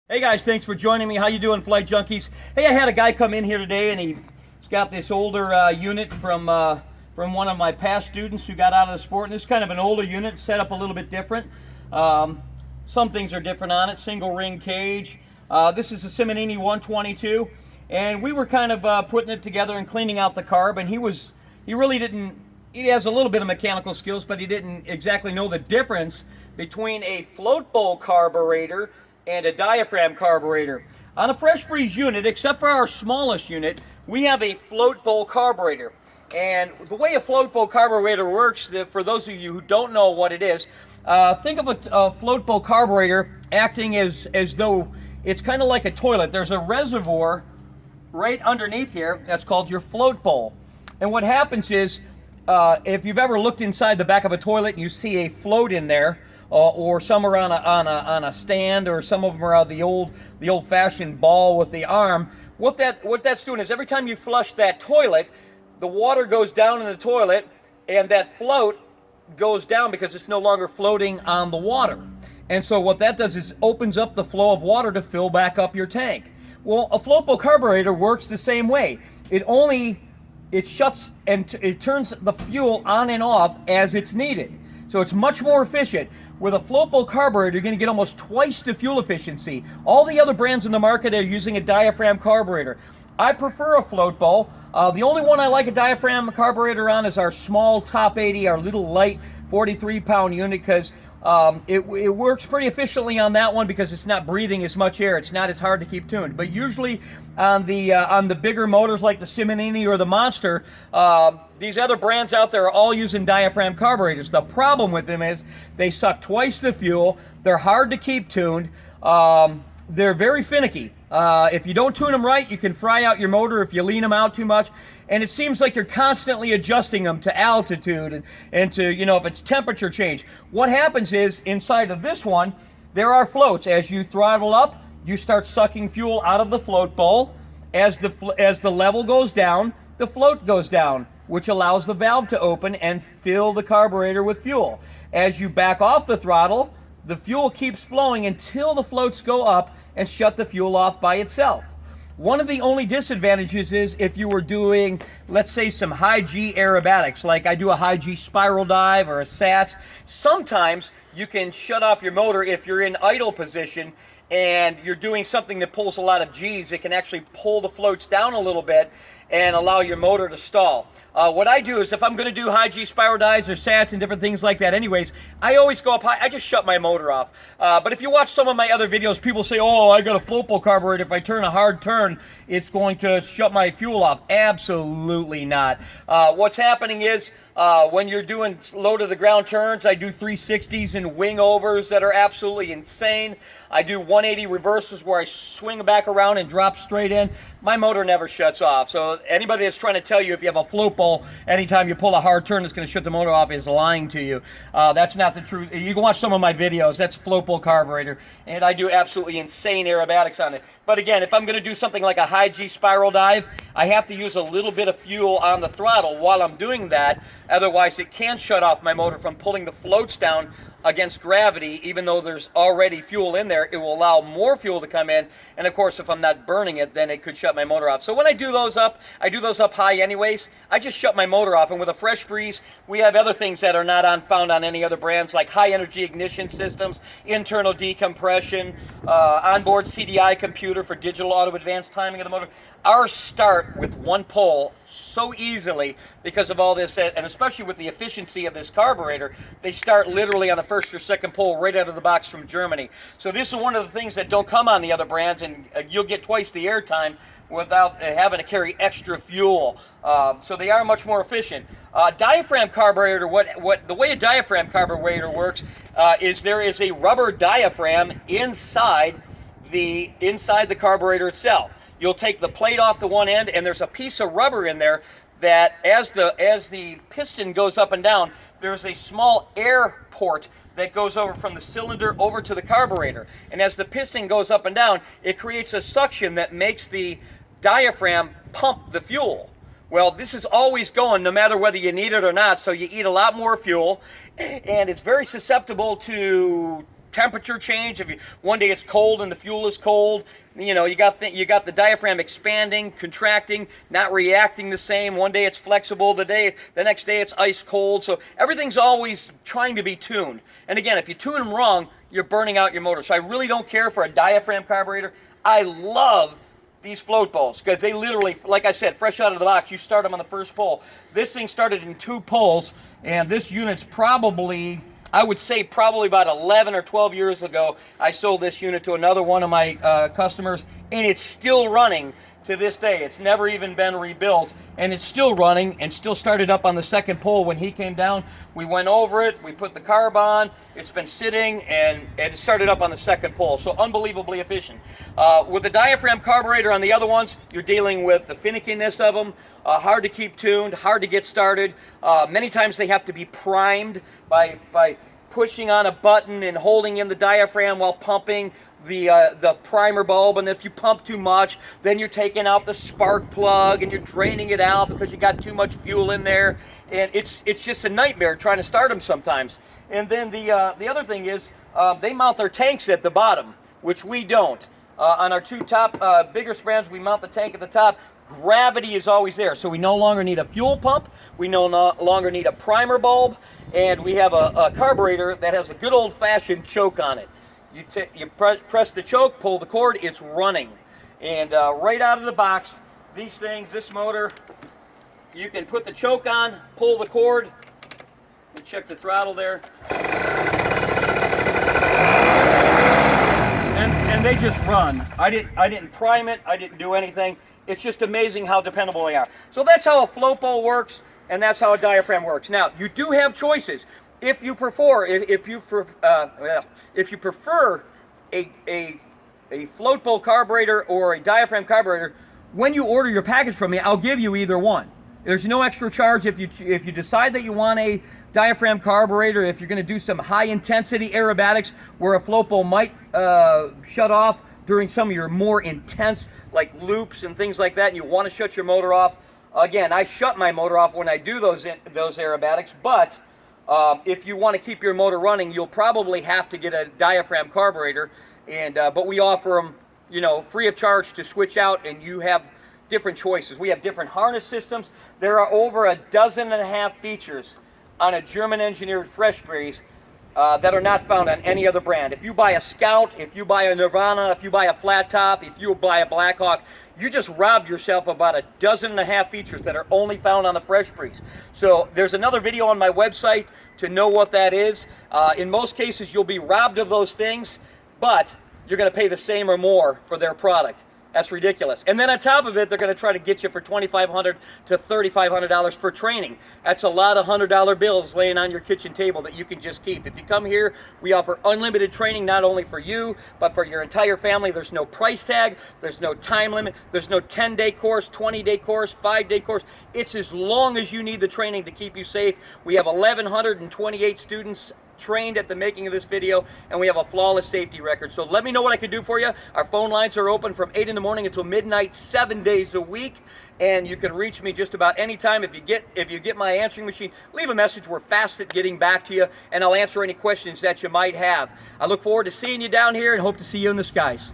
Hey guys, thanks for joining me. How you doing, Flight Junkies? Hey, I had a guy come in here today, and he's got this older unit from one of my past students who got out of the sport. And this is kind of an older unit, set up a little bit different. Some things are different on it. Single ring cage. This is a Simonini 122, and we were kind of putting it together and cleaning out the carb. And he really didn't. He has a little bit of mechanical skills, but he didn't exactly know the difference between a float bowl carburetor and a diaphragm carburetor. On a Fresh Breeze unit, except for our smallest unit, we have a float bowl carburetor. And the way a float bowl carburetor works, for those of you who don't know what it is, think of a float bowl carburetor acting as though it's kind of like a toilet. There's a reservoir right underneath here that's called your float bowl. And what happens is, if you've ever looked inside the back of a toilet and you see a float in there, or some are on a stand, or some of them are on the old-fashioned ball with the arm. What that's doing is every time you flush that toilet, the water goes down in the toilet, and that float goes down because it's no longer floating on the water. And so what that does is opens up the flow of water to fill back up your tank. Well, a float bowl carburetor works the same way. It shuts and it turns the fuel on and off as it's needed. So it's much more efficient. With a float bowl carburetor, you're going to get almost twice the fuel efficiency. All the other brands in the market are using a diaphragm carburetor. I prefer a float bowl. The only one I like a diaphragm carburetor on is our small top 80, our little light 43-pound unit, because it works pretty efficiently on that one because it's not breathing as much air. It's not as hard to keep tuned. But usually on the bigger motors like the Simonini or the Monster, these other brands out there are all using diaphragm carburetors. The problem with them is they suck twice the fuel. They're hard to keep tuned. They're very finicky. If you don't tune them right, you can fry out your motor if you lean them out too much. And it seems like you're constantly adjusting them to altitude and to, if it's temperature change. What happens is, inside of this one, there are floats. As you throttle up, you start sucking fuel out of the float bowl. As the level goes down, the float goes down, which allows the valve to open and fill the carburetor with fuel. As you back off the throttle, the fuel keeps flowing until the floats go up and shut the fuel off by itself. One of the only disadvantages is if you were doing, let's say, some high G aerobatics, like I do a high G spiral dive or a SATS. Sometimes you can shut off your motor if you're in idle position and you're doing something that pulls a lot of G's. It can actually pull the floats down a little bit and allow your motor to stall. What I do is, if I'm going to do high G spiral dives or SATs and different things like that anyways, I always go up high. I just shut my motor off. But if you watch some of my other videos, people say, oh, I got a float bowl carburetor. If I turn a hard turn, it's going to shut my fuel off. Absolutely not. What's happening is, when you're doing low-to-the-ground turns, I do 360s and wing overs that are absolutely insane. I do 180 reverses where I swing back around and drop straight in. My motor never shuts off. So anybody that's trying to tell you if you have a float bowl, anytime you pull a hard turn, it's going to shut the motor off is lying to you. That's not the truth. You can watch some of my videos. That's a float bowl carburetor. And I do absolutely insane aerobatics on it. But again, if I'm going to do something like a high G spiral dive, I have to use a little bit of fuel on the throttle while I'm doing that. Otherwise, it can shut off my motor from pulling the floats down against gravity. Even though there's already fuel in there, it will allow more fuel to come in. And of course, if I'm not burning it, then it could shut my motor off. So when I do those up high anyways. I just shut my motor off. And with a Fresh Breeze, we have other things that are not found on any other brands, like high energy ignition systems, internal decompression, onboard CDI computer for digital auto advanced timing of the motor. Ours start with one pull so easily because of all this, and especially with the efficiency of this carburetor, they start literally on the first or second pull right out of the box from Germany. So this is one of the things that don't come on the other brands, and you'll get twice the airtime without having to carry extra fuel. So they are much more efficient. Diaphragm carburetor, the way a diaphragm carburetor works is there is a rubber diaphragm inside the carburetor itself. You'll take the plate off the one end, and there's a piece of rubber in there that as the piston goes up and down, there's a small air port that goes over from the cylinder over to the carburetor. And as the piston goes up and down, it creates a suction that makes the diaphragm pump the fuel. Well, this is always going no matter whether you need it or not, so you eat a lot more fuel, and it's very susceptible to temperature change. If you, one day it's cold and the fuel is cold, you know, you got the diaphragm expanding, contracting, not reacting the same. One day it's flexible, the next day it's ice cold. So everything's always trying to be tuned. And again, if you tune them wrong, you're burning out your motor. So I really don't care for a diaphragm carburetor. I love these float balls because they literally, like I said, fresh out of the box, you start them on the first pull. This thing started in 2 pulls, and this unit's probably, I would say probably about 11 or 12 years ago, I sold this unit to another one of my customers, and it's still running to this day. It's never even been rebuilt, and it's still running and still started up on the second pull. When he came down, we went over it, we put the carb on, it's been sitting, and it started up on the second pull. So unbelievably efficient. With the diaphragm carburetor on the other ones, you're dealing with the finickiness of them, hard to keep tuned, hard to get started. Many times they have to be primed by pushing on a button and holding in the diaphragm while pumping the primer bulb, and if you pump too much, then you're taking out the spark plug and you're draining it out because you got too much fuel in there, and it's just a nightmare trying to start them sometimes. And then the other thing is they mount their tanks at the bottom, which we don't. On our 2 top bigger strands, we mount the tank at the top. Gravity is always there, so we no longer need a fuel pump, we no longer need a primer bulb, and we have a carburetor that has a good old-fashioned choke on it. You press the choke, pull the cord, it's running. And right out of the box, these things, this motor, you can put the choke on, pull the cord, and check the throttle there. And they just run. I didn't prime it, I didn't do anything. It's just amazing how dependable they are. So that's how a float bowl works, and that's how a diaphragm works. Now, you do have choices. If you prefer, if you prefer a float bowl carburetor or a diaphragm carburetor, when you order your package from me, I'll give you either one. There's no extra charge if you decide that you want a diaphragm carburetor. If you're going to do some high intensity aerobatics where a float bowl might shut off during some of your more intense like loops and things like that, and you want to shut your motor off. Again, I shut my motor off when I do those aerobatics, but if you want to keep your motor running, you'll probably have to get a diaphragm carburetor, and but we offer them, you know, free of charge to switch out, and you have different choices. We have different harness systems. There are over 12.5 features on a German-engineered Fresh Breeze that are not found on any other brand. If you buy a Scout, if you buy a Nirvana, if you buy a Flat Top, if you buy a Blackhawk, you just robbed yourself about 12.5 features that are only found on the Fresh Breeze. So there's another video on my website to know what that is. In most cases, you'll be robbed of those things, but you're going to pay the same or more for their product. That's ridiculous. And then on top of it, they're going to try to get you for $2,500 to $3,500 for training. That's a lot of $100 bills laying on your kitchen table that you can just keep. If you come here, we offer unlimited training, not only for you, but for your entire family. There's no price tag. There's no time limit. There's no 10-day course, 20-day course, 5-day course. It's as long as you need the training to keep you safe. We have 1,128 students trained at the making of this video, and we have a flawless safety record. So let me know what I can do for you. Our phone lines are open from 8 in the morning until midnight, 7 days a week, and you can reach me just about any time. If you get my answering machine, leave a message. We're fast at getting back to you, and I'll answer any questions that you might have. I look forward to seeing you down here and hope to see you in the skies.